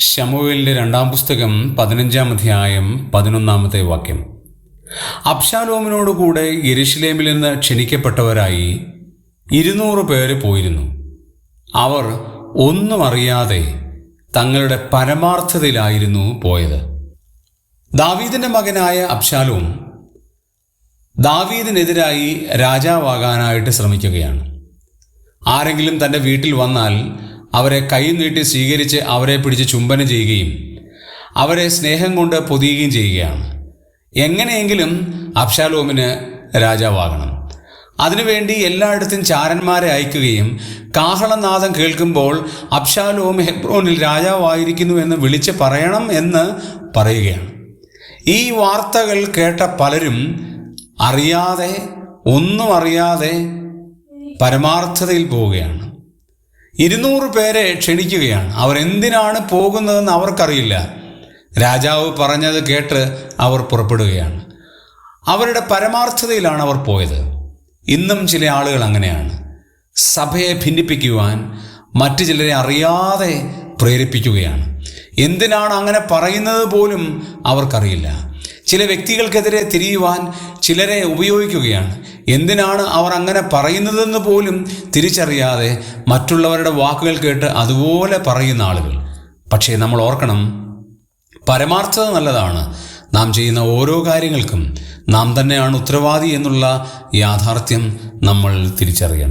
ശമൂവേലിൻ്റെ രണ്ടാം പുസ്തകം 15-ാം അധ്യായം 11-ാമത്തെ വാക്യം. അബ്ശാലോമിനോടുകൂടെ യെരൂശലേമിൽ നിന്ന് ക്ഷണിക്കപ്പെട്ടവരായി 200 പേര് പോയിരുന്നു. അവർ ഒന്നും അറിയാതെ തങ്ങളുടെ പരമാർത്ഥതയിലായിരുന്നു പോയത്. ദാവീദിൻ്റെ മകനായ അബ്ശാലോം ദാവീദിനെതിരായി രാജാവാകാനായിട്ട് ശ്രമിക്കുകയാണ്. ആരെങ്കിലും തൻ്റെ വീട്ടിൽ വന്നാൽ അവരെ കൈ നീട്ടി സ്വീകരിച്ച് അവരെ പിടിച്ച് ചുംബനം ചെയ്യുകയും അവരെ സ്നേഹം കൊണ്ട് പൊതിയുകയും ചെയ്യുകയാണ്. എങ്ങനെയെങ്കിലും അബ്ശാലോമിന് രാജാവാകണം. അതിനുവേണ്ടി എല്ലായിടത്തും ചാരന്മാരെ അയക്കുകയും കാഹളനാദം കേൾക്കുമ്പോൾ അബ്ശാലോം ഹെബ്രോനിൽ രാജാവായിരിക്കുന്നു എന്ന് വിളിച്ച് പറയണം എന്ന് പറയുകയാണ്. ഈ വാർത്തകൾ കേട്ട പലരും അറിയാതെ, ഒന്നും അറിയാതെ പരമാർത്ഥതയിൽ പോവുകയാണ്. 200 പേരെ ക്ഷണിക്കുകയാണ്. അവരെന്തിനാണ് പോകുന്നതെന്ന് അവർക്കറിയില്ല. രാജാവ് പറഞ്ഞത് കേട്ട് അവർ പുറപ്പെടുകയാണ്. അവരുടെ പരമാർത്ഥതയിലാണ് അവർ പോയത്. ഇന്നും ചില ആളുകൾ അങ്ങനെയാണ്. സഭയെ ഭിന്നിപ്പിക്കുവാൻ മറ്റു ചിലരെ അറിയാതെ പ്രേരിപ്പിക്കുകയാണ്. എന്തിനാണ് അങ്ങനെ പറയുന്നത് പോലും അവർക്കറിയില്ല. ചില വ്യക്തികൾക്കെതിരെ തിരിയുവാൻ ചിലരെ ഉപയോഗിക്കുകയാണ്. എന്തിനാണ് അവർ അങ്ങനെ പറയുന്നതെന്ന് പോലും തിരിച്ചറിയാതെ മറ്റുള്ളവരുടെ വാക്കുകൾ കേട്ട് അതുപോലെ പറയുന്ന ആളുകൾ. പക്ഷേ നമ്മൾ ഓർക്കണം, പരമാർത്ഥത നല്ലതാണ്. നാം ചെയ്യുന്ന ഓരോ കാര്യങ്ങൾക്കും നാം തന്നെയാണ് ഉത്തരവാദി എന്നുള്ള യാഥാർത്ഥ്യം നമ്മൾ തിരിച്ചറിയണം.